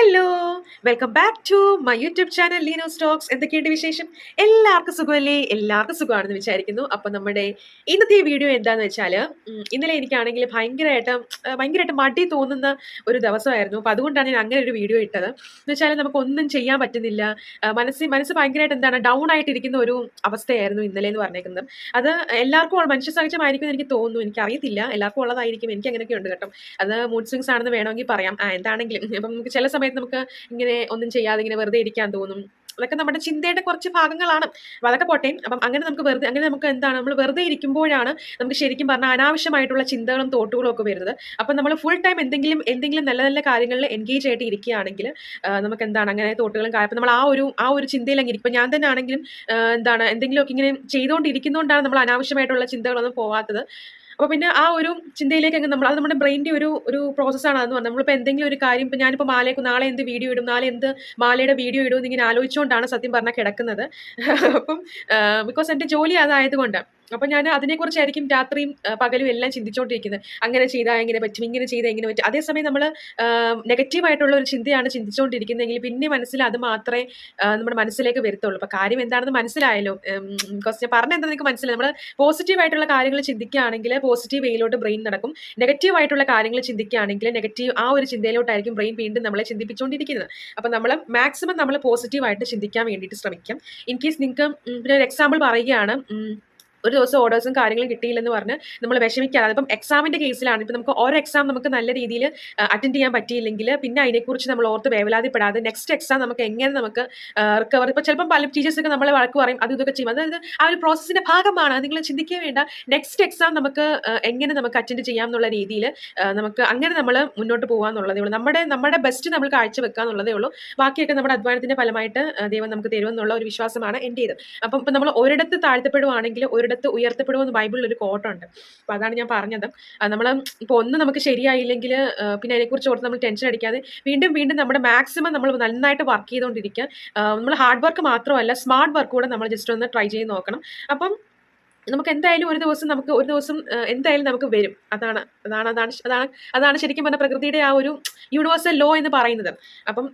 Hello, welcome back to my YouTube channel Leeno stokes. എന്തൊക്കെയുണ്ട് വിശേഷം? എല്ലാവർക്കും സുഖമല്ലേ? എല്ലാവർക്കും സുഖമാണെന്ന് വിചാരിക്കുന്നു. അപ്പം നമ്മുടെ ഇന്നത്തെ വീഡിയോ എന്താന്ന് വെച്ചാൽ, ഇന്നലെ എനിക്കാണെങ്കിൽ ഭയങ്കരമായിട്ട് മടി തോന്നുന്ന ഒരു ദിവസമായിരുന്നു. അപ്പം അതുകൊണ്ടാണ് ഞാൻ അങ്ങനെ ഒരു വീഡിയോ ഇട്ടത്. എന്ന് വെച്ചാൽ നമുക്കൊന്നും ചെയ്യാൻ പറ്റുന്നില്ല. മനസ്സ് ഭയങ്കരമായിട്ട് ഡൗൺ ആയിട്ടിരിക്കുന്ന ഒരു അവസ്ഥയായിരുന്നു ഇന്നലെ എന്ന് പറഞ്ഞേക്കുന്നത്. അത് എല്ലാവർക്കും മനുഷ്യ സഹജമായിരിക്കും എന്ന് എനിക്ക് തോന്നുന്നു. എനിക്കറിയത്തില്ല, എല്ലാവർക്കും ഉള്ളതായിരിക്കും. എനിക്ക് അങ്ങനെയൊക്കെ ഉണ്ട് കേട്ടോ. അത് മൂഡ് സ്വിങ്സ് ആണെന്ന് വേണമെങ്കിൽ പറയാം. എന്താണെങ്കിലും അപ്പം നമുക്ക് ചില സമയത്ത് നമുക്ക് ഇങ്ങനെ ഒന്നും ചെയ്യാതെ ഇങ്ങനെ വെറുതെ ഇരിക്കാൻ തോന്നും. അതൊക്കെ നമ്മുടെ ചിന്തയുടെ കുറച്ച് ഭാഗങ്ങളാണ്. അപ്പൊ അതൊക്കെ പോട്ടെ. അപ്പം അങ്ങനെ നമുക്ക് നമ്മൾ വെറുതെ ഇരിക്കുമ്പോഴാണ് നമുക്ക് ശരിക്കും പറഞ്ഞാൽ അനാവശ്യമായിട്ടുള്ള ചിന്തകളും തോട്ടുകളും ഒക്കെ വരുന്നത്. അപ്പം നമ്മൾ ഫുൾ ടൈം എന്തെങ്കിലും നല്ല നല്ല കാര്യങ്ങളിൽ എൻഗേജ് ആയിട്ട് ഇരിക്കുകയാണെങ്കിൽ നമുക്ക് അങ്ങനെ തോട്ടുകളും കാര്യം നമ്മൾ ആ ഒരു ചിന്തയിൽ അങ്ങ് ഇരിക്കും. ഞാൻ തന്നെ ആണെങ്കിലും എന്തെങ്കിലുമൊക്കെ ഇങ്ങനെ ചെയ്തുകൊണ്ടിരിക്കുന്നതുകൊണ്ടാണ് നമ്മൾ അനാവശ്യമായിട്ടുള്ള ചിന്തകളൊന്നും പോവാത്തത്. അപ്പൊ പിന്നെ ആ ഒരു ചിന്തയിലേക്ക് അത് നമ്മുടെ ബ്രെയിനിന്റെ ഒരു പ്രോസസ്സാണ്. അതെന്ന് പറഞ്ഞാൽ നമ്മളിപ്പോൾ എന്തെങ്കിലും ഒരു കാര്യം, ഇപ്പൊ ഞാനിപ്പോൾ നാളെ എന്ത് വീഡിയോ ഇടും, നാളെ എന്ത് മാലയുടെ വീഡിയോ ഇടും എന്നിങ്ങനെ ആലോചിച്ചുകൊണ്ടാണ് സത്യം പറഞ്ഞാൽ കിടക്കുന്നത്. അപ്പം ബിക്കോസ് എന്റെ ജോലി അതായതുകൊണ്ട്. അപ്പൊ ഞാൻ അതിനെക്കുറിച്ചായിരിക്കും രാത്രിയും പകലും എല്ലാം ചിന്തിച്ചുകൊണ്ടിരിക്കുന്നത്. അങ്ങനെ ചെയ്താൽ എങ്ങനെ പറ്റും, ഇങ്ങനെ ചെയ്താൽ എങ്ങനെ പറ്റും. അതേസമയം നമ്മൾ നെഗറ്റീവായിട്ടുള്ള ഒരു ചിന്തയാണ് ചിന്തിച്ചുകൊണ്ടിരിക്കുന്നതെങ്കിൽ പിന്നെ മനസ്സിൽ അത് മാത്രമേ നമ്മുടെ മനസ്സിലേക്ക് വരുത്തുള്ളൂ. അപ്പൊ കാര്യം എന്താണെന്ന് മനസ്സിലായല്ലോ. ബിക്കോസ് ഞാൻ പറഞ്ഞ എന്താ നിങ്ങൾക്ക് മനസ്സിലായി. നമ്മൾ പോസിറ്റീവ് ആയിട്ടുള്ള കാര്യങ്ങൾ ചിന്തിക്കുകയാണെങ്കിൽ പോസിറ്റീവ് വേയിലോട്ട് ബ്രെയിൻ നടക്കും. നെഗറ്റീവ് ആയിട്ടുള്ള കാര്യങ്ങൾ ചിന്തിക്കുകയാണെങ്കിൽ ആ ഒരു ചിന്തയിലോട്ടായിരിക്കും ബ്രെയിൻ വീണ്ടും നമ്മളെ ചിന്തിപ്പിച്ചുകൊണ്ടിരിക്കുന്നത്. അപ്പൊ മാക്സിമം നമ്മൾ പോസിറ്റീവായിട്ട് ചിന്തിക്കാൻ വേണ്ടിയിട്ട് ശ്രമിക്കാം. ഇൻ കേസ് നിങ്ങൾക്ക് പിന്നെ ഒരു എക്സാമ്പിൾ പറയുകയാണ്. ഒരു ദിവസം ഓർഡേഴ്സും കാര്യങ്ങളും കിട്ടിയില്ലെന്ന് പറഞ്ഞ് നമ്മൾ വിഷമിക്കാതെ, ഇപ്പം എക്സാമിന്റെ കേസിലാണ്, ഇപ്പം നമുക്ക് ഒരു എക്സാം നമുക്ക് നല്ല രീതിയിൽ അറ്റൻഡ് ചെയ്യാൻ പറ്റിയില്ലെങ്കിൽ പിന്നെ അതിനെക്കുറിച്ച് നമ്മൾ ഓർത്ത് വേവലാതിപ്പെടാതെ നെക്സ്റ്റ് എക്സാം നമുക്ക് എങ്ങനെ റിക്കവർ. ഇപ്പം ചിലപ്പം പല ടീച്ചേഴ്സൊക്കെ നമ്മളെ വഴക്ക് പറയും, അത് ഇതൊക്കെ ചെയ്യും. അതായത് ആ ഒരു പ്രോസസ്സിന്റെ ഭാഗമാണ്, അത് നിങ്ങൾ ചിന്തിക്കുക വേണ്ട. നെക്സ്റ്റ് എക്സാം നമുക്ക് എങ്ങനെ നമുക്ക് അറ്റൻഡ് ചെയ്യാം എന്നുള്ള രീതിയിൽ നമുക്ക് അങ്ങനെ നമ്മൾ മുന്നോട്ട് പോകാന്നുള്ളതേ ഉള്ളൂ. നമ്മുടെ ബെസ്റ്റ് നമ്മൾ കാഴ്ചവെക്കുക എന്നുള്ളതേ ഉള്ളൂ. ബാക്കിയൊക്കെ നമ്മുടെ അധ്വാനത്തിന്റെ ഫലമായിട്ട് ദൈവം നമുക്ക് തരുമെന്നുള്ള ഒരു വിശ്വാസമാണ് എൻ്റേത്. അപ്പം ഇപ്പം നമ്മൾ ഒരിടത്ത് താഴ്ത്തപ്പെടുവാണെങ്കിൽ ഒരിടത്ത് ഉയർത്തപ്പെടുമെന്ന് ബൈബിളിൽ ഒരു കോട്ടുണ്ട്. അപ്പൊ അതാണ് ഞാൻ പറഞ്ഞത്. നമ്മൾ ഇപ്പൊ ഒന്ന് നമുക്ക് ശരിയായില്ലെങ്കിൽ പിന്നെ അതിനെക്കുറിച്ച് ഓർത്ത് നമ്മൾ ടെൻഷൻ അടിക്കാതെ വീണ്ടും വീണ്ടും നമ്മുടെ മാക്സിമം നമ്മൾ നന്നായിട്ട് വർക്ക് ചെയ്തുകൊണ്ടിരിക്കുക. നമ്മൾ ഹാർഡ് വർക്ക് മാത്രമല്ല, സ്മാർട്ട് വർക്ക് കൂടെ നമ്മൾ ജസ്റ്റ് ഒന്ന് ട്രൈ ചെയ്ത് നോക്കണം. അപ്പം നമുക്ക് എന്തായാലും ഒരു ദിവസം എന്തായാലും നമുക്ക് വരും. അതാണ് ശരിക്കും പറഞ്ഞ പ്രകൃതിയുടെ ആ ഒരു യൂണിവേഴ്സൽ ലോ എന്ന് പറയുന്നത്. അപ്പം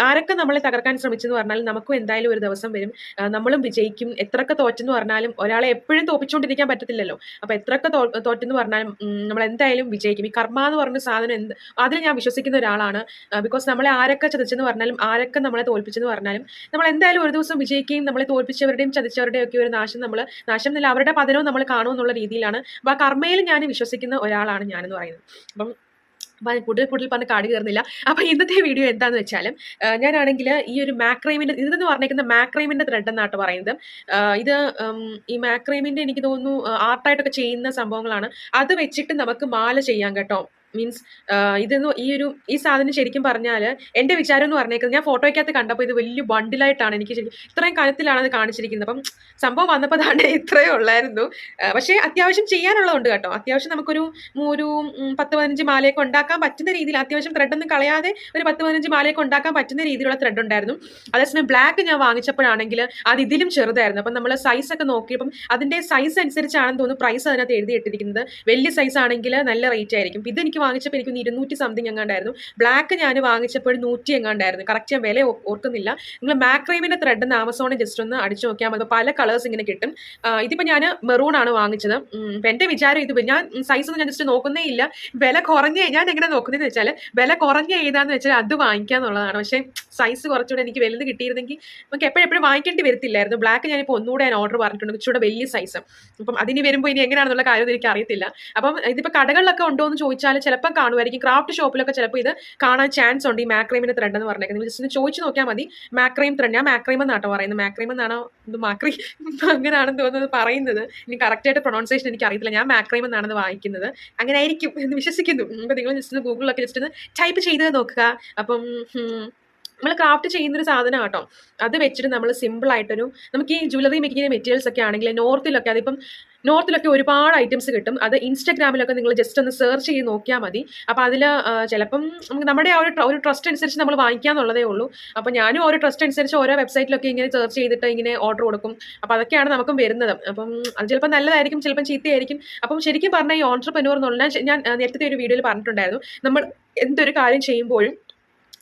ആരൊക്കെ നമ്മളെ തകർക്കാൻ ശ്രമിച്ചെന്ന് പറഞ്ഞാലും നമുക്കും എന്തായാലും ഒരു ദിവസം വരും. നമ്മളും വിജയിക്കും. എത്രയൊക്കെ തോറ്റെന്ന് പറഞ്ഞാലും ഒരാളെ എപ്പോഴും തോപ്പിച്ചുകൊണ്ടിരിക്കാൻ പറ്റത്തില്ലല്ലോ. അപ്പൊ എത്രയൊക്കെ തോറ്റെന്ന് പറഞ്ഞാലും നമ്മൾ എന്തായാലും വിജയിക്കും. ഈ കർമ്മ എന്ന് പറഞ്ഞ സാധനം അതിൽ ഞാൻ വിശ്വസിക്കുന്ന ഒരാളാണ്. ബിക്കോസ് നമ്മളെ ആരൊക്കെ ചതിച്ചെന്ന് പറഞ്ഞാലും ആരൊക്കെ നമ്മളെ തോൽപ്പിച്ചെന്ന് പറഞ്ഞാലും നമ്മൾ എന്തായാലും ഒരു ദിവസം വിജയിക്കുകയും നമ്മളെ തോൽപ്പിച്ചവരുടെയും ചതിച്ചവരുടെയും ഒക്കെ ഒരു നാശം എന്നല്ല അവരുടെ പതനവും നമ്മൾ കാണുമെന്നുള്ള രീതിയിലാണ്. അപ്പൊ ആ കർമ്മയിൽ ഞാൻ വിശ്വസിക്കുന്ന ഒരാളാണ് ഞാനെന്ന് പറയുന്നത്. അപ്പം കൂടുതൽ പറഞ്ഞ് കാട് കയറുന്നില്ല. അപ്പൊ ഇന്നത്തെ വീഡിയോ എന്താന്ന് വെച്ചാലും ഞാനാണെങ്കിൽ ഈ ഒരു മാക്രൈമിന്റെ ഇതെന്ന് പറഞ്ഞേക്കുന്ന മാക്രൈമിന്റെ ത്രെഡ് എന്നാട്ടോ പറയുന്നത്. ഇത് ഈ മാക്രൈമിന്റെ എനിക്ക് തോന്നുന്നു ആർട്ടായിട്ടൊക്കെ ചെയ്യുന്ന സംഭവങ്ങളാണ്. അത് വെച്ചിട്ട് നമുക്ക് മാല ചെയ്യാം കേട്ടോ. മീൻസ് ഈ സാധനം ശരിക്കും പറഞ്ഞാൽ എന്റെ വിചാരം എന്ന് പറഞ്ഞേക്കുന്നത്, ഞാൻ ഫോട്ടോയ്ക്കകത്ത് കണ്ടപ്പോൾ ഇത് വലിയ ബണ്ടിലായിട്ടാണ് എനിക്ക് ശരിക്കും ഇത്രയും കനത്തിലാണ് അത് കാണിച്ചിരിക്കുന്നത്. അപ്പം സംഭവം വന്നപ്പോൾ താണ്ടെ ഇത്രയേ ഉള്ളായിരുന്നു. പക്ഷേ അത്യാവശ്യം ചെയ്യാനുള്ളതുണ്ട് കേട്ടോ. അത്യാവശ്യം നമുക്കൊരു 10-15 മാലയൊക്കെ ഉണ്ടാക്കാൻ പറ്റുന്ന രീതിയിൽ, അത്യാവശ്യം ത്രെഡൊന്നും കളയാതെ ഒരു 10-15 മാലയൊക്കെ ഉണ്ടാക്കാൻ പറ്റുന്ന രീതിയിലുള്ള ത്രെഡ് ഉണ്ടായിരുന്നു. അതേസമയം ബ്ലാക്ക് ഞാൻ വാങ്ങിച്ചപ്പോഴാണെങ്കിൽ അത് ഇതിലും ചെറുതായിരുന്നു. അപ്പം നമ്മൾ സൈസ് ഒക്കെ നോക്കിയപ്പം അതിന്റെ സൈസ് അനുസരിച്ചാണെന്ന് തോന്നുന്നു പ്രൈസ് അതിനകത്ത് എഴുതിയിട്ടിരിക്കുന്നത്. വലിയ സൈസ് ആണെങ്കിൽ നല്ല റേറ്റ് ആയിരിക്കും. ഇതെനിക്ക് വാങ്ങിച്ചപ്പോൾ എനിക്ക് 200 സംതിങ് എങ്ങാണ്ടായിരുന്നു. ബ്ലാക്ക് ഞാൻ വാങ്ങിച്ചപ്പോൾ 100 എങ്ങാണ്ടായിരുന്നു. കറക്റ്റ് ഞാൻ വില ഓർക്കുന്നില്ല. നിങ്ങൾ മാക്രൈമിന്റെ ത്രെഡ് എന്ന് ആമസോണിൽ ജസ്റ്റ് ഒന്ന് അടിച്ചു നോക്കിയാൽ മതി. പല കളേഴ്സ് ഇങ്ങനെ കിട്ടും. ഇതിപ്പോൾ ഞാൻ മെറൂൺ ആണ് വാങ്ങിച്ചത്. ഇപ്പം എൻ്റെ വിചാരം ഞാൻ സൈസ് ഒന്നും ഞാൻ ജസ്റ്റ് നോക്കുന്നേ ഇല്ല. ഞാൻ എങ്ങനെ നോക്കുന്നതെന്ന് വെച്ചാൽ വില കുറഞ്ഞ ഏതാന്ന് വെച്ചാൽ അത് വാങ്ങിക്കുക എന്നുള്ളതാണ്. പക്ഷേ സൈസ് കുറച്ചുകൂടെ എനിക്ക് വലുത് കിട്ടിയിരുന്നെങ്കിൽ നമുക്ക് എപ്പോഴും വാങ്ങിക്കേണ്ടി വരത്തില്ലായിരുന്നു. ബ്ലാക്ക് ഞാനിപ്പോൾ ഒന്നുകൂടെ ഞാൻ ഓർഡർ പറഞ്ഞിട്ടുണ്ട്, കുറച്ചുകൂടെ വലിയ സൈസ്. അപ്പം അതിന് വരുമ്പോൾ ഇനി എങ്ങനെയാണെന്നുള്ള കാര്യമൊന്നും എനിക്ക് അറിയത്തില്ല. അപ്പം ഇതിപ്പോൾ കടകളിലൊക്കെ ഉണ്ടോ എന്ന് ചോദിച്ചാൽ ചിലപ്പോൾ കാണുമായിരിക്കും. ക്രാഫ്റ്റ് ഷോപ്പിലൊക്കെ ചിലപ്പോൾ ഇത് കാണാൻ ചാൻസ് ഉണ്ട്. ഈ മാക്രൈമിന്റെ ത്രെഡ് എന്ന് പറഞ്ഞേക്കുന്നത് ജസ്റ്റ് ചോദിച്ചു നോക്കിയാൽ മതി. മാക്രൈം ത്രെഡ്, ഞാൻ മാക്രൈം എന്നാട്ടോ പറയുന്നത്. മാക്രൈം എന്നാണോ മാക്രി അങ്ങനെയാണെന്ന് തോന്നുന്നത് പറയുന്നത്. ഇനി കറക്റ്റായിട്ട് പ്രൊണൗൺസിയേഷൻ എനിക്ക് അറിയത്തില്ല. ഞാൻ മാക്രൈം എന്നാണെന്ന് വായിക്കുന്നത്. അങ്ങനെ ആയിരിക്കും എന്ന് വിശ്വസിക്കുന്നു. അപ്പോൾ നിങ്ങൾ ജസ്റ്റ് ഒന്ന് ഗൂഗിളിലൊക്കെ ജസ്റ്റ് ഒന്ന് ടൈപ്പ് ചെയ്ത് നോക്കുക. അപ്പം നമ്മൾ ക്രാഫ്റ്റ് ചെയ്യുന്നൊരു സാധനം കേട്ടോ. അത് വെച്ചിട്ട് നമ്മൾ സിമ്പിളായിട്ടൊരു നമുക്ക് ഈ ജ്വല്ലറി മേക്കിങ്ങിൻ്റെ മെറ്റീരിയൽസ് ഒക്കെ ആണെങ്കിൽ നോർത്തിലൊക്കെ ഒരുപാട് ഐറ്റംസ് കിട്ടും. അത് ഇൻസ്റ്റാഗ്രാമിലൊക്കെ നിങ്ങൾ ജസ്റ്റ് ഒന്ന് സെർച്ച് ചെയ്ത് നോക്കിയാൽ മതി. അപ്പോൾ അതിൽ ചിലപ്പം നമുക്ക് നമ്മുടെ ആ ഒരു ട്രസ്റ്റ് അനുസരിച്ച് നമ്മൾ വാങ്ങിക്കാന്നുള്ളതേ ഉള്ളൂ. അപ്പോൾ ഞാനും ഓരോ ട്രസ്റ്റ് അനുസരിച്ച് ഓരോ വെബ്സൈറ്റിലൊക്കെ ഇങ്ങനെ സെർച്ച് ചെയ്തിട്ട് ഇങ്ങനെ ഓർഡർ കൊടുക്കും. അപ്പോൾ അതൊക്കെയാണ് നമുക്കും വരുന്നത്. അപ്പം അത് ചിലപ്പോൾ നല്ലതായിരിക്കും, ചിലപ്പം ചീത്തയായിരിക്കും. അപ്പം ശരിക്കും പറഞ്ഞാൽ ഈ ഓൺട്രപ്രനൂർ എന്ന് പറഞ്ഞാൽ ഞാൻ നേരത്തെ ഒരു വീഡിയോയിൽ പറഞ്ഞിട്ടുണ്ടായിരുന്നു, നമ്മൾ എന്തൊരു കാര്യം ചെയ്യുമ്പോഴും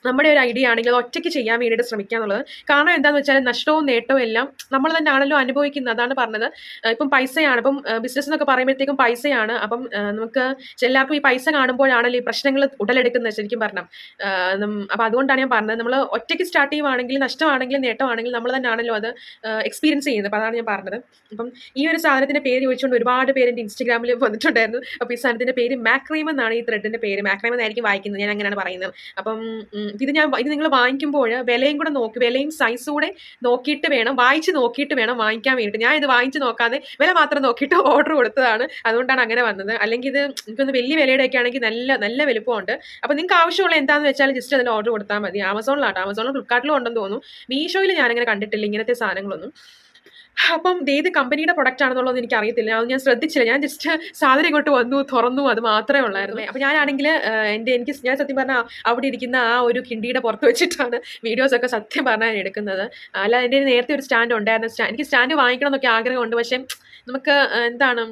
നമ്മുടെ ഒരു ഐഡിയ ആണെങ്കിൽ അത് ഒറ്റയ്ക്ക് ചെയ്യാൻ വേണ്ടിയിട്ട് ശ്രമിക്കുക എന്നുള്ളത്. കാരണം എന്താണെന്ന് വെച്ചാൽ നഷ്ടവും നേട്ടവും എല്ലാം നമ്മൾ തന്നെ ആണല്ലോ അനുഭവിക്കുന്നത്. അതാണ് പറഞ്ഞത്. ഇപ്പം പൈസയാണ്. ഇപ്പം ബിസിനസ് എന്നൊക്കെ പറയുമ്പോഴത്തേക്കും പൈസയാണ്. അപ്പം നമുക്ക് എല്ലാവർക്കും ഈ പൈസ കാണുമ്പോഴാണല്ലോ ഈ പ്രശ്നങ്ങൾ ഉടലെടുക്കുന്നത് ശരിക്കും പറഞ്ഞാൽ. അപ്പം അതുകൊണ്ടാണ് ഞാൻ പറഞ്ഞത്, നമ്മൾ ഒറ്റയ്ക്ക് സ്റ്റാർട്ട് ചെയ്യുവാണെങ്കിൽ നഷ്ടമാണെങ്കിലും നേട്ടമാണെങ്കിലും നമ്മൾ തന്നെ ആണല്ലോ അത് എക്സ്പീരിയൻസ് ചെയ്യുന്നത്. അപ്പം അതാണ് ഞാൻ പറഞ്ഞത്. അപ്പം ഈ ഒരു സാധനത്തിന്റെ പേര് ചോദിച്ചുകൊണ്ട് ഒരുപാട് പേര് എൻ്റെ ഇൻസ്റ്റാഗ്രാമിൽ വന്നിട്ടുണ്ടായിരുന്നു. അപ്പോൾ ഈ സാധനത്തിന്റെ പേര് മാക്രീം എന്നാണ്, ഈ ത്രെഡിന്റെ പേര് മാക്രീം എന്നായിരിക്കും വായിക്കുന്നത്, ഞാൻ അങ്ങനെയാണ് പറയുന്നത്. അപ്പം ഇത് നിങ്ങൾ വാങ്ങിക്കുമ്പോൾ വിലയും കൂടെ നോക്കി, വിലയും സൈസും കൂടെ നോക്കിയിട്ട് വേണം, വായിച്ച് നോക്കിയിട്ട് വേണം വാങ്ങിക്കാൻ വേണ്ടിയിട്ട്. ഞാൻ ഇത് വാങ്ങിച്ച് നോക്കാതെ വില മാത്രം നോക്കിയിട്ട് ഓർഡർ കൊടുത്തതാണ്. അതുകൊണ്ടാണ് അങ്ങനെ വന്നത്. അല്ലെങ്കിൽ ഇത് എനിക്കൊന്ന് വലിയ വിലയുടെ ഒക്കെ ആണെങ്കിൽ നല്ല നല്ല വലുപ്പമുണ്ട്. അപ്പോൾ നിങ്ങൾക്ക് ആവശ്യമുള്ള എന്താണെന്ന് വെച്ചാൽ ജസ്റ്റ് അതിൽ ഓർഡർ കൊടുത്താൽ മതി. ആമസോണിലാട്ടോ, ആമസോണിലും ഫ്ലിപ്കാർട്ടിലും ഉണ്ടെന്ന് തോന്നുന്നു. മീഷോയിൽ ഞാനങ്ങനെ കണ്ടിട്ടില്ല ഇങ്ങനത്തെ സാധനങ്ങളൊന്നും. അപ്പം ഏത് കമ്പനിയുടെ പ്രൊഡക്റ്റ് ആണെന്നുള്ളത് എനിക്ക് അറിയത്തില്ല. അത് ഞാൻ ശ്രദ്ധിച്ചില്ല. ഞാൻ ജസ്റ്റ് സാധനം ഇങ്ങോട്ട് വന്നു, തുറന്നു, അത് മാത്രമേ ഉള്ളായിരുന്നു. അപ്പോൾ ഞാനാണെങ്കിൽ ഞാൻ സത്യം പറഞ്ഞാൽ അവിടെ ഇരിക്കുന്ന ആ ഒരു കിണ്ടിയുടെ പുറത്ത് വെച്ചിട്ടാണ് വീഡിയോസ് ഒക്കെ സത്യം പറഞ്ഞാൽ എടുക്കുന്നത്. അല്ല, എൻ്റെ നേരത്തെ ഒരു സ്റ്റാൻഡ് ഉണ്ടായിരുന്നു. എനിക്ക് സ്റ്റാൻഡ് വാങ്ങിക്കണം എന്നൊക്കെ ആഗ്രഹമുണ്ട്. പക്ഷേ നമുക്ക് എന്താണ്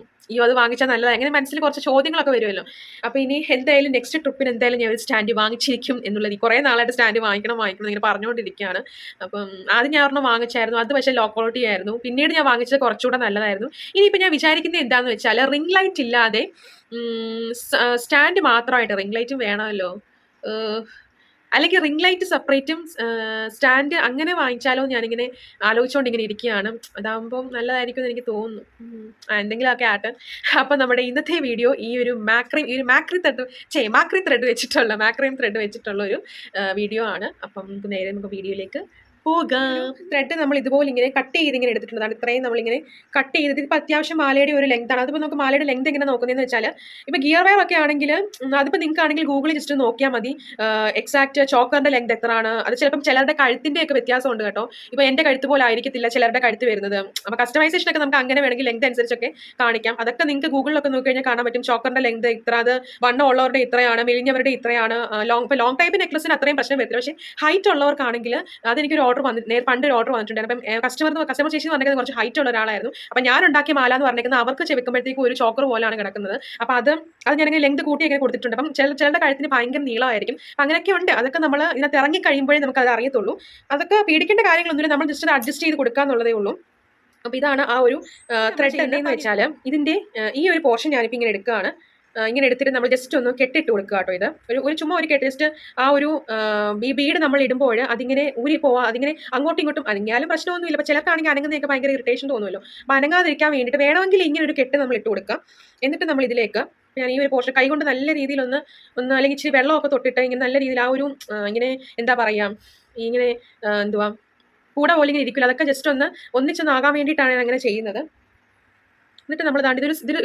അത് വാങ്ങിച്ചാൽ നല്ലതാണ്, അങ്ങനെ മനസ്സിൽ കുറച്ച് ചോദ്യങ്ങളൊക്കെ വരുമല്ലോ. അപ്പോൾ ഇനി എന്തായാലും നെക്സ്റ്റ് ട്രിപ്പിന് എന്തായാലും ഞാൻ ഒരു സ്റ്റാൻഡ് വാങ്ങിച്ചിരിക്കും എന്നുള്ളത്. കുറേ നാളായിട്ട് സ്റ്റാൻഡ് വാങ്ങിക്കണം ഇങ്ങനെ പറഞ്ഞുകൊണ്ടിരിക്കുകയാണ്. അപ്പം ആദ്യം ഞാൻ ഒരെണ്ണം വാങ്ങിച്ചായിരുന്നു. അത് പക്ഷേ ലോ ക്വാളിറ്റി ആയിരുന്നു. പിന്നീട് ഞാൻ വാങ്ങിച്ചത് കുറച്ചുകൂടെ നല്ലതായിരുന്നു. ഇനിയിപ്പോൾ ഞാൻ വിചാരിക്കുന്നത് എന്താണെന്ന് വെച്ചാൽ റിംഗ് ലൈറ്റ് ഇല്ലാതെ സ്റ്റാൻഡ് മാത്രമായിട്ട്, റിംഗ് ലൈറ്റും വേണമല്ലോ, അല്ലെങ്കിൽ റിംഗ് ലൈറ്റ് സെപ്പറേറ്റും സ്റ്റാൻഡ് അങ്ങനെ വാങ്ങിച്ചാലോ ഞാനിങ്ങനെ ആലോചിച്ചുകൊണ്ട് ഇങ്ങനെ ഇരിക്കുകയാണ്. അതാകുമ്പോൾ നല്ലതായിരിക്കും എന്ന് എനിക്ക് തോന്നുന്നു. എന്തെങ്കിലുമൊക്കെ ആട്ടെ. അപ്പം നമ്മുടെ ഇന്നത്തെ വീഡിയോ ഈ ഒരു മാക്രീം ത്രെഡ് വെച്ചിട്ടുള്ള ഒരു വീഡിയോ ആണ്. അപ്പം നമുക്ക് വീഡിയോയിലേക്ക് പോകാം. ത്രെഡ് നമ്മൾ ഇതുപോലെ ഇങ്ങനെ കട്ട് ചെയ്ത് ഇങ്ങനെ എടുത്തിട്ടുള്ളതാണ്. ഇത്രയും നമ്മളിങ്ങനെ കട്ട് ചെയ്തിട്ട് ഇപ്പം അത്യാവശ്യം മാലയുടെ ഒരു ലെങ്ത് ആണ്. അതിപ്പോൾ നമുക്ക് മാലയുടെ ലെങ്ത് എങ്ങനെ നോക്കുന്നതെന്ന് വെച്ചാൽ, ഇപ്പോൾ ഗിയർ വയർ ഒക്കെ ആണെങ്കിൽ അതിപ്പോൾ നിങ്ങൾക്ക് ആണെങ്കിൽ ഗൂഗിളിൽ ജസ്റ്റ് നോക്കിയാൽ മതി എക്സാക്ട് ചോക്കറിന്റെ ലെങ്ത് എത്രയാണ്. അത് ചിലപ്പം ചിലരുടെ കഴുത്തിന്റെ ഒക്കെ വ്യത്യാസമുണ്ട് കേട്ടോ. ഇപ്പോൾ എൻ്റെ കഴുത്ത് പോലെ ആയിരിക്കത്തില്ല ചിലരുടെ കഴുത്ത് വരുന്നത്. അപ്പോൾ കസ്റ്റമൈസേഷൻ ഒക്കെ നമുക്ക് അങ്ങനെ വേണമെങ്കിൽ ലെങ്ത് അനുസരിച്ചൊക്കെ കാണിക്കാം. അതൊക്കെ നിങ്ങൾക്ക് ഗൂഗിളിലൊക്കെ നോക്കി കഴിഞ്ഞാൽ കാണാൻ പറ്റും. ചോക്കറിന്റെ ലെങ്ത് ഇത്ര, അത് വണ്ണം ഉള്ളവരുടെ ഇത്രയാണ്, മെലിഞ്ഞവരുടെ ഇത്രയാണ്. ലോങ് ടൈപ്പ് നെക്ലസിന് അത്രയും പ്രശ്നം വരില്ല. പക്ഷേ ഹൈറ്റ് ഉള്ളവർക്കാണെങ്കിൽ അതെനിക്കൊരു ഓർഡർ പണ്ട് ഒരു ഓർഡർ വന്നിട്ടുണ്ടായിരുന്നു. അപ്പം കസ്റ്റമർ ചേച്ചി എന്ന് പറഞ്ഞിരിക്കുന്നത് കുറച്ച് ഹൈറ്റ് ഉള്ള ഒരാളായിരുന്നു. അപ്പം ഞാൻ ഉണ്ടാക്കിയ മാല എന്ന് പറഞ്ഞിരിക്കുന്നത് അവർക്ക് ചെവിക്കുമ്പോഴത്തേക്കും ഒരു ചോക്കർ പോലാണ് കിടക്കുന്നത്. അപ്പം അത് ഞാനിങ്ങനെ ലെങ്ത് കൂട്ടി അങ്ങനെ കൊടുത്തിട്ടുണ്ട്. അപ്പം ചിലരുടെ കഴുത്തിന് ഭയങ്കര നീളമായിരിക്കും. അപ്പം അങ്ങനെയൊക്കെ ഉണ്ട്. അതൊക്കെ നമ്മൾ ഇതിനകത്ത് ഇറങ്ങി കഴിയുമ്പോഴേ നമുക്ക് അത് അറിയത്തുള്ളൂ. അതൊക്കെ പേടിക്കേണ്ട കാര്യങ്ങളൊന്നുമില്ല. നമ്മൾ ജസ്റ്റ് അഡ്ജസ്റ്റ് ചെയ്ത് കൊടുക്കുക എന്നുള്ളതേ ഉള്ളൂ. അപ്പോൾ ഇതാണ് ആ ഒരു ത്രെഡ് എന്ന് വെച്ചാൽ, ഇതിൻ്റെ ഈ ഒരു പോർഷൻ ഞാനിപ്പോൾ ഇങ്ങനെ എടുക്കുകയാണ്. ഇങ്ങനെ എടുത്തിട്ട് നമ്മൾ ജസ്റ്റ് ഒന്ന് കെട്ടിട്ട് കൊടുക്കുക കേട്ടോ. ഇത് ഒരു ചുമ്മാ ഒരു കെട്ട്, ജസ്റ്റ് ആ ഒരു ബീഡ് നമ്മൾ ഇടുമ്പോൾ അതിങ്ങനെ ഊരി പോവാ, അതിങ്ങനെ അങ്ങോട്ടും ഇങ്ങോട്ടും അനങ്ങിയാലും പ്രശ്നമൊന്നുമില്ല. അപ്പോൾ ചിലർക്കാണെങ്കിൽ അനങ്ങുന്നതൊക്കെ ഭയങ്കര ഇറിറ്റേഷൻ തോന്നുമല്ലോ. അപ്പോൾ അനങ്ങാതിരിക്കാൻ വേണ്ടിയിട്ട് വേണമെങ്കിൽ ഇങ്ങനെ ഒരു കെട്ട് നമ്മൾ ഇട്ട് കൊടുക്കുക. എന്നിട്ട് നമ്മൾ ഇതിലേക്ക് ഞാൻ ഈ ഒരു പോർഷൻ കൈകൊണ്ട് നല്ല രീതിയിൽ ഒന്ന് അല്ലെങ്കിൽ ഇച്ചിരി വെള്ളമൊക്കെ തൊട്ടിട്ട് ഇങ്ങനെ നല്ല രീതിയിൽ ആ ഒരു ഇങ്ങനെ എന്താ പറയുക, ഇങ്ങനെ എന്തുവാ കൂടെ പോലെ ഇങ്ങനെ ഇരിക്കില്ല, അതൊക്കെ ജസ്റ്റ് ഒന്നിച്ചൊന്നാകാൻ വേണ്ടിയിട്ടാണ് ഞാൻ അങ്ങനെ ചെയ്യുന്നത്. എന്നിട്ട് നമ്മൾ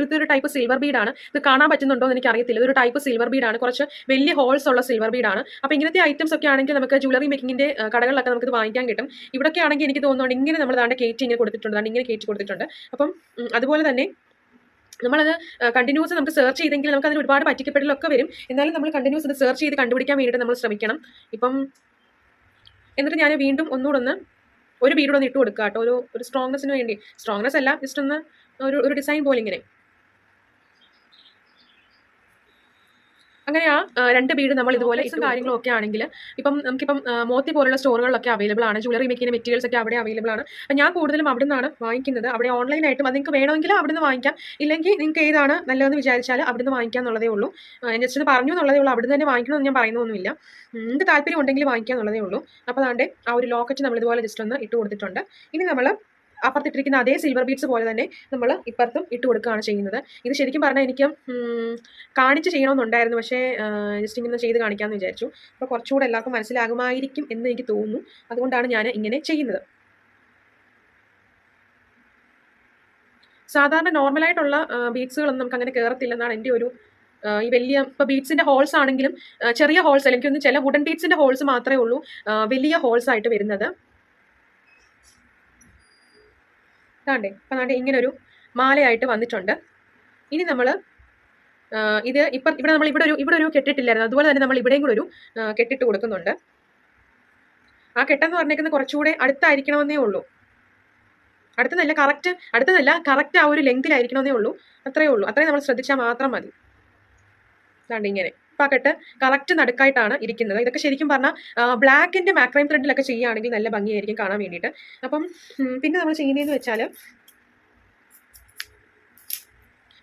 ഇതൊരു ടൈപ്പ് സിൽവർ ബീഡാണ്. ഇത് കാണാൻ പറ്റുന്നുണ്ടോ എന്ന് എനിക്ക് അറിയത്തില്ല. ഇതൊരു ടൈപ്പ് സിൽവർ ബീഡാണ്, കുറച്ച് വലിയ ഹോൾസ് ഉള്ള സിൽവർ ബീഡാണ്. അപ്പോൾ ഇങ്ങനത്തെ ഐറ്റംസ് ഒക്കെ ആണെങ്കിൽ നമുക്ക് ജ്വല്ലറി മേക്കിങ്ങിൻ്റെ കടകളിലൊക്കെ നമുക്കിത് വാങ്ങിക്കാൻ കിട്ടും. ഇവിടെയൊക്കെ ആണെങ്കിൽ എനിക്ക് തോന്നുന്നുണ്ട് ഇങ്ങനെ നമ്മൾ കയറ്റി ഇങ്ങനെ കൊടുത്തിട്ടുണ്ട്, ഇങ്ങനെ കയറ്റി കൊടുത്തിട്ടുണ്ട്. അപ്പം അതുപോലെ തന്നെ നമ്മളത് കണ്ടിന്യൂസ് നമുക്ക് സെർച്ച് ചെയ്തെങ്കിൽ നമുക്ക് അതിന് ഒരുപാട് പറ്റിക്കപ്പെടലൊക്കെ വരും. എന്നാലും നമ്മൾ കണ്ടിന്യൂസ് ഇത് സെർച്ച് ചെയ്ത് കണ്ടുപിടിക്കാൻ വേണ്ടിയിട്ട് നമ്മൾ ശ്രമിക്കണം. ഇപ്പം എന്നിട്ട് ഞാൻ വീണ്ടും ഒന്നുകൂടെ ഒരു ബീഡൂടെ ഒന്ന് ഇട്ട് കൊടുക്കുക കേട്ടോ, ഒരു സ്ട്രോങ്നെസ്സിന് വേണ്ടി. സ്ട്രോങ്നെസ് അല്ല, ജസ്റ്റ് ഒന്ന് ഒരു ഡിസൈൻ പോലെ ഇങ്ങനെ. അങ്ങനെ ആ രണ്ട് ബീഡ് നമ്മൾ ഇതുപോലെ കാര്യങ്ങളൊക്കെ ആണെങ്കിൽ ഇപ്പം നമുക്കിപ്പം മോത്തി പോലുള്ള സ്റ്റോറുകളിലൊക്കെ അവൈലബിൾ ആണ്. ജ്വല്ലറി മേക്കിങ്ങിൻ്റെ മെറ്റീരിയൽസ് ഒക്കെ അവിടെ അവൈലബിൾ ആണ്. അപ്പം ഞാൻ കൂടുതലും അവിടെ നിന്നാണ് വാങ്ങിക്കുന്നത്. അവിടെ ഓൺലൈനായിട്ടും അത് നിങ്ങൾക്ക് വേണമെങ്കിൽ അവിടെ നിന്ന് വാങ്ങിക്കാം. ഇല്ലെങ്കിൽ നിങ്ങൾക്ക് ഏതാണ് നല്ലതെന്ന് വിചാരിച്ചാൽ അവിടെ നിന്ന് വാങ്ങിക്കാം എന്നുള്ളതേ ഉള്ളൂ. ഞാൻ ജസ്റ്റ് ഒന്ന് പറഞ്ഞു എന്നുള്ളതേ ഉള്ളൂ. അവിടെ നിന്ന് തന്നെ വാങ്ങിക്കണമെന്ന് ഞാൻ പറയുന്നൊന്നുമില്ല. നിങ്ങൾക്ക് താല്പര്യം ഉണ്ടെങ്കിൽ വാങ്ങിക്കുക എന്നുള്ളതേ ഉള്ളൂ. അപ്പോൾ അതാണ്ട് ആ ഒരു ലോക്കറ്റ് നമ്മൾ ഇതുപോലെ ജസ്റ്റ് ഒന്ന് ഇട്ട് കൊടുത്തിട്ടുണ്ട്. ഇനി നമ്മൾ അപ്പുറത്തിട്ടിരിക്കുന്ന അതേ സിൽവർ ബീഡ്സ് പോലെ തന്നെ നമ്മൾ ഇപ്പുറത്തും ഇട്ട് കൊടുക്കുകയാണ് ചെയ്യുന്നത്. ഇത് ശരിക്കും പറഞ്ഞാൽ എനിക്ക് കാണിച്ച് ചെയ്യണമെന്നുണ്ടായിരുന്നു. പക്ഷേ ജസ്റ്റ് ഇങ്ങനെ ചെയ്ത് കാണിക്കാമെന്ന് വിചാരിച്ചു. അപ്പോൾ കുറച്ചുകൂടെ എല്ലാവർക്കും മനസ്സിലാകുമായിരിക്കും എന്ന് എനിക്ക് തോന്നുന്നു. അതുകൊണ്ടാണ് ഞാൻ ഇങ്ങനെ ചെയ്യുന്നത്. സാധാരണ നോർമലായിട്ടുള്ള ബീഡ്സുകളൊന്നും നമുക്ക് അങ്ങനെ കയറത്തില്ലെന്നാണ് എൻ്റെ ഒരു ഈ വലിയ ഇപ്പോൾ ബീഡ്സിൻ്റെ ഹോൾസ് ആണെങ്കിലും ചെറിയ ഹോൾസ്, എനിക്കൊന്ന് ചില വുഡൻ ബീഡ്സിൻ്റെ ഹോൾസ് മാത്രമേ ഉള്ളൂ വലിയ ഹോൾസ് ആയിട്ട് വരുന്നത്. താണ്ടേ അപ്പം താണ്ടേ ഇങ്ങനൊരു മാലയായിട്ട് വന്നിട്ടുണ്ട്. ഇനി നമ്മൾ ഇത് ഇവിടെ നമ്മൾ ഇവിടെ ഒരു കെട്ടിട്ടില്ലായിരുന്നു. അതുപോലെ തന്നെ നമ്മൾ ഇവിടെയും കൂടെ ഒരു കെട്ടിട്ട് കൊടുക്കുന്നുണ്ട്. ആ കെട്ടെന്ന് പറഞ്ഞേക്കുന്നത് കുറച്ചുകൂടെ അടുത്തായിരിക്കണമെന്നേ ഉള്ളൂ. അടുത്തതല്ല കറക്റ്റ് ആ ഒരു ലെങ്തിലായിരിക്കണമെന്നേ ഉള്ളൂ. അത്രയേ ഉള്ളൂ. അത്രയും നമ്മൾ ശ്രദ്ധിച്ചാൽ മാത്രം മതി. താണ്ട് ഇങ്ങനെ പാക്കറ്റ് കറക്റ്റ് നടുക്കായിട്ടാണ് ഇരിക്കുന്നത്. ഇതൊക്കെ ശരിക്കും പറഞ്ഞാൽ ബ്ലാക്കിൻ്റെ മാക്രൈം ത്രെഡിലൊക്കെ ചെയ്യുകയാണെങ്കിൽ നല്ല ഭംഗിയായിരിക്കും കാണാൻ വേണ്ടിയിട്ട്. അപ്പം പിന്നെ നമ്മൾ ചെയ്യുന്നതെന്ന് വെച്ചാൽ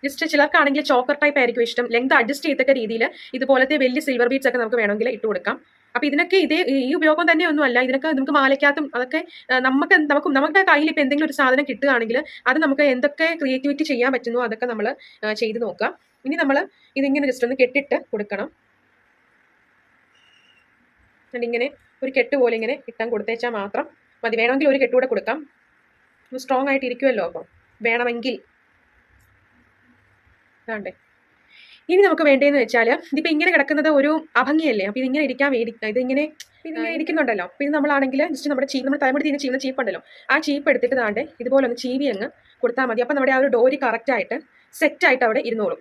ജസ്റ്റ് ചിലർക്കാണെങ്കിൽ ചോക്കർ ടൈപ്പ് ആയിരിക്കും ഇഷ്ടം. ലെങ്ത് അഡ്ജസ്റ്റ് ചെയ്തൊക്കെ രീതിയിൽ ഇതുപോലത്തെ വലിയ സിൽവർ ബീഡ്സ് ഒക്കെ നമുക്ക് വേണമെങ്കിൽ ഇട്ട് കൊടുക്കാം. അപ്പോൾ ഇതിനൊക്കെ ഈ ഉപയോഗം തന്നെ ഒന്നുമല്ല, ഇതിനൊക്കെ നമുക്ക് മാലയ്ക്കകത്തും അതൊക്കെ നമ്മുടെ കയ്യിൽ ഇപ്പോൾ എന്തെങ്കിലും ഒരു സാധനം കിട്ടുകയാണെങ്കിൽ അത് നമുക്ക് എന്തൊക്കെ ക്രിയേറ്റിവിറ്റി ചെയ്യാൻ പറ്റുന്നോ അതൊക്കെ നമ്മൾ ചെയ്ത് നോക്കാം. ഇനി നമ്മൾ ഇതിങ്ങനെ ജസ്റ്റ് ഒന്ന് കെട്ടിട്ട് കൊടുക്കണം. ഇങ്ങനെ ഒരു കെട്ട് പോലെ ഇങ്ങനെ ഇട്ടാൻ കൊടുത്തേച്ചാൽ മാത്രം മതി. വേണമെങ്കിൽ ഒരു കെട്ടുകൂടെ കൊടുക്കാം, സ്ട്രോങ് ആയിട്ട് ഇരിക്കുമല്ലോ. അപ്പം വേണമെങ്കിൽ വേണ്ടേ. ഇനി നമുക്ക് വേണ്ടതെന്ന് വെച്ചാൽ ഇതിപ്പോൾ ഇങ്ങനെ കിടക്കുന്നത് ഒരു അഭംഗിയല്ലേ. അപ്പോൾ ഇതിങ്ങനെ ഇരിക്കാൻ വേണ്ടി ഇതിങ്ങനെ ഇരിക്കുന്നുണ്ടല്ലോ. അപ്പോൾ ഇത് നമ്മളാണെങ്കിൽ ജസ്റ്റ് നമ്മുടെ നമ്മൾ തലമുടി തീരെ ചെയ്യുന്ന ചീപ്പ് ഉണ്ടല്ലോ, ആ ചീപ്പ് എടുത്തിട്ട് താണ്ടെ ഇതുപോലെ ഒന്ന് ചീവി അങ്ങ് കൊടുത്താൽ മതി. അപ്പോൾ നമ്മുടെ ആ ഒരു ഡോരി കറക്റ്റായിട്ട് സെറ്റായിട്ട് അവിടെ ഇരുന്നോളും.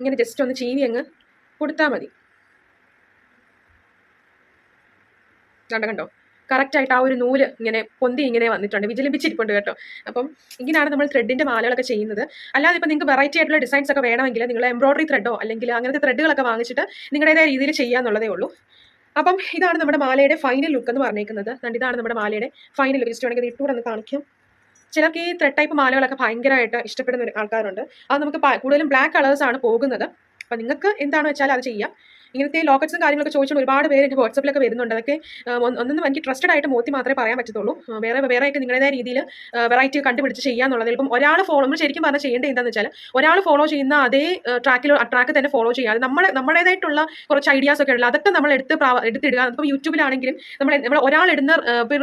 ഇങ്ങനെ ജസ്റ്റ് ഒന്ന് ചീവി അങ്ങ് കൊടുത്താൽ മതി. കണ്ടോ കറക്റ്റായിട്ട് ആ ഒരു നൂല് ഇങ്ങനെ പൊന്തി ഇങ്ങനെ വന്നിട്ടുണ്ട്, വിജിലിപ്പിച്ചിരിപ്പുണ്ട് കേട്ടോ. അപ്പം ഇങ്ങനെയാണ് നമ്മൾ ത്രെഡിൻ്റെ മാലകളൊക്കെ ചെയ്യുന്നത്. അല്ലാതെ ഇപ്പോൾ നിങ്ങൾക്ക് വെറൈറ്റി ആയിട്ടുള്ള ഡിസൈൻസ് ഒക്കെ വേണമെങ്കിൽ നിങ്ങൾ എംബ്രോയിഡറി ത്രെഡോ അല്ലെങ്കിൽ അങ്ങനത്തെ ത്രെഡുകളൊക്കെ വാങ്ങിച്ചിട്ട് നിങ്ങളുടേതായ രീതിയിൽ ചെയ്യാന്നുള്ളതേ ഉള്ളൂ. അപ്പം ഇതാണ് നമ്മുടെ മാലയുടെ ഫൈനൽ ലുക്ക് എന്ന് പറഞ്ഞേക്കുന്നത്. ഇതാണ് നമ്മുടെ മാലയുടെ ഫൈനൽ ലുക്ക്. ജസ്റ്റ് വേണമെങ്കിൽ ഇട്ടുകൂടെ ഒന്ന് കാണിക്കും. ചിലർക്ക് ഈ ത്രെഡ് ടൈപ്പ് മാലകളൊക്കെ ഭയങ്കരമായിട്ട് ഇഷ്ടപ്പെടുന്ന ആൾക്കാരുണ്ട്. അത് നമുക്ക് കൂടുതലും ബ്ലാക്ക് കളേഴ്സാണ് പോകുന്നത്. അപ്പം നിങ്ങൾക്ക് എന്താണെന്ന് വെച്ചാൽ അത് ചെയ്യാം. ഇങ്ങനത്തെ ലോക്കറ്റ്സും കാര്യങ്ങളൊക്കെ ചോദിച്ചാൽ ഒരുപാട് പേര് എൻ്റെ വാട്സപ്പിലൊക്കെ വരുന്നുണ്ട്. അതൊക്കെ ഒന്നും എനിക്ക് ട്രസ്റ്റഡ് ആയിട്ട് മോത്തി മാത്രമേ പറയാൻ പറ്റത്തുള്ളൂ. വേറെയൊക്കെ നിങ്ങളുടേതായ രീതിയിൽ വെറൈറ്റി കണ്ടുപിടിച്ച് ചെയ്യാന്നുള്ളത്. ഇപ്പം ഒരാൾ നമ്മൾ ശരിക്കും പറഞ്ഞാൽ ചെയ്യേണ്ടത് എന്താണെന്ന് വെച്ചാൽ ഒരാൾ ഫോളോ ചെയ്യുന്ന അതേ ട്രാക്ക് തന്നെ ഫോളോ ചെയ്യാതെ നമ്മുടേതായിട്ടുള്ള കുറച്ച് ഐഡിയാസ് ഒക്കെ ഉള്ള അതൊക്കെ നമ്മൾ എടുത്തിടുക. ഇപ്പോൾ യൂട്യൂബിലാണെങ്കിലും നമ്മൾ ഒരാളിടുന്ന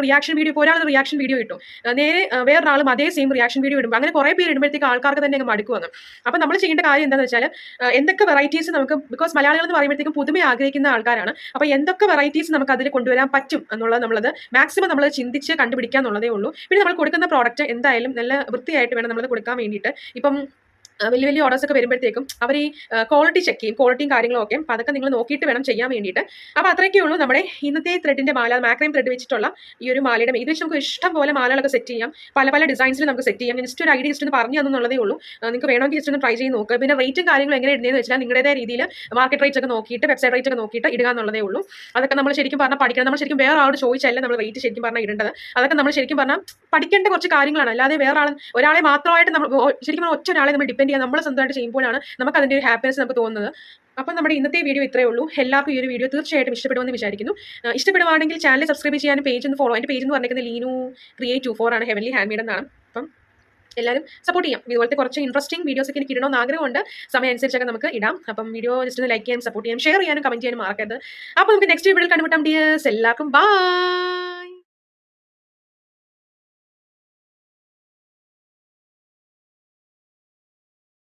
റിയാക്ഷൻ വീഡിയോ, ഇപ്പോൾ ഒരാൾ റിയാക്ഷൻ വീഡിയോ ഇട്ടു, നേരെ വേറൊരാളും അതേ സെയിം റിയാക്ഷൻ വീഡിയോ ഇടുമ്പോൾ അങ്ങനെ കുറേ പേര് ഇടുമ്പോഴത്തേക്ക് ആൾക്കാർക്ക് തന്നെ മടുക്കും വന്നു. അപ്പോൾ നമ്മൾ ചെയ്യേണ്ട കാര്യം എന്താണെന്ന് വെച്ചാൽ എന്തൊക്കെ വെറൈറ്റീസ് നമുക്ക്, ബിക്കോസ് മലയാളികൾ എന്ന് പറയുമ്പോഴത്തേക്കും പുതുമ ആഗ്രഹിക്കുന്ന ആൾക്കാരാണ്. അപ്പോൾ എന്തൊക്കെ വെറൈറ്റീസ് നമുക്ക് അതിൽ കൊണ്ടുവരാൻ പറ്റും എന്നുള്ളത് നമ്മളത് മാക്സിമം നമ്മൾ ചിന്തിച്ച് കണ്ടുപിടിക്കുക എന്നുള്ളതേ ഉള്ളൂ. പിന്നെ നമ്മൾ കൊടുക്കുന്ന പ്രോഡക്റ്റ് എന്തായാലും നല്ല വൃത്തിയായിട്ട് വേണം നമ്മളത് കൊടുക്കാൻ വേണ്ടിയിട്ട്. ഇപ്പം വലിയ വലിയ ഓർഡേഴ്സൊക്കെ വരുമ്പോഴത്തേക്കും അവർ ഈ ക്വാളിറ്റി ചെക്ക് ചെയ്യും, ക്വാളിറ്റിയും കാര്യങ്ങളും ഒക്കെ. അപ്പോൾ അതൊക്കെ നിങ്ങൾ നോക്കിയിട്ട് വേണം ചെയ്യാൻ വേണ്ടിയിട്ട്. അപ്പോൾ അത്രയൊക്കെ ഉള്ളൂ നമ്മുടെ ഇന്നത്തെ ത്രെഡിൻ്റെ മാല, മാക്രൈം ത്രെഡ് വെച്ചിട്ടുള്ള ഈ ഒരു മാലയുടെ. ഇത് വെച്ച് നമുക്ക് ഇഷ്ടം പോലെ മാലകളൊക്കെ സെറ്റ് ചെയ്യാം, പല ഡിസൈൻസിൽ നമുക്ക് സെറ്റ് ചെയ്യാം. ജസ്റ്റ് ഒരു ഐഡിയ ജസ്റ്റ് ഒന്ന് പറഞ്ഞു തന്നുള്ളതേ ഉള്ളൂ. നിങ്ങൾക്ക് വേണമെങ്കിൽ ജസ്റ്റ് ഒന്ന് ട്രൈ ചെയ്ത് നോക്കുക. പിന്നെ റേറ്റും കാര്യങ്ങളും എങ്ങനെ ഇടുന്നതെന്ന് വെച്ചാൽ നിങ്ങളുടേതായ രീതിയിൽ മാർക്കറ്റ് റേറ്റ് ഒക്കെ നോക്കിയിട്ട്, വെബ്സൈറ്റ് റേറ്റ് ഒക്കെ നോക്കിയിട്ട് ഇടുക എന്നുള്ളതേ ഉള്ളൂ. അതൊക്കെ നമ്മൾ ശരിക്കും പറഞ്ഞാൽ പഠിക്കണം. നമ്മൾ ശരിക്കും വേറെ ആളോട് ചോദിച്ചല്ല നമ്മൾ റേറ്റ് ശരിക്കും പറഞ്ഞാൽ ഇടേണ്ടത്. അതൊക്കെ നമ്മൾ ശരിക്കും പറഞ്ഞാൽ പഠിക്കേണ്ട കുറച്ച് കാര്യങ്ങളാണ്. അല്ലാതെ ഒരാളെ മാത്രമായിട്ട് നമ്മൾ ശരിക്കും പറഞ്ഞാൽ ഒറ്റ ഒരാളെ നമ്മൾ ഡിപ്പെൻഡ് ചെയ്യാൻ നമ്മൾ സ്വന്തമായിട്ട് ചെയ്യുമ്പോഴാണ് നമുക്ക് അതിൻ്റെ ഒരു ഹാപ്പിനെസ് നമുക്ക് തോന്നുന്നത്. അപ്പം നമ്മുടെ ഇന്നത്തെ വീഡിയോ ഇത്രയേ ഉള്ളൂ. എല്ലാവർക്കും ഈ ഒരു വീഡിയോ തീർച്ചയായിട്ടും ഇഷ്ടപ്പെടുമെന്ന് വിചാരിക്കുന്നു. ഇഷ്ടപ്പെടുവാണെങ്കിൽ ചാനൽ സബ്സ്ക്രൈബ് ചെയ്യാനും പേജ് ഒന്ന് ഫോളോ. എൻ്റെ പേജ് എന്ന് പറഞ്ഞിരിക്കുന്നത് ലീനു ക്രിയേറ്റ് 24 ആണ്, ഹെവൻലി ഹാൻഡ് മെയ്ഡ് എന്നാണ്. അപ്പം എല്ലാവരും സപ്പോർട്ട് ചെയ്യാം. ഇതുപോലത്തെ കുറച്ച് ഇൻട്രസ്റ്റിംഗ് വീഡിയോസ് ഒക്കെ എനിക്ക് ഇടണമെന്ന് ആഗ്രഹമുണ്ട്. സമയം അനുസരിച്ചൊക്കെ നമുക്ക് ഇടാം. അപ്പം വീഡിയോ ജസ്റ്റ് ഒന്ന് ലൈക്ക് ചെയ്യാനും സപ്പോർട്ട് ചെയ്യാനും ഷെയർ ചെയ്യാനും കമൻറ്റ് ചെയ്യാനും മറക്കരുത്. അപ്പോൾ നമുക്ക് നെക്സ്റ്റ് വീഡിയോയിൽ കണ്ടുമുട്ടാം ഡിയേഴ്സ്. എല്ലാവർക്കും ബൈ.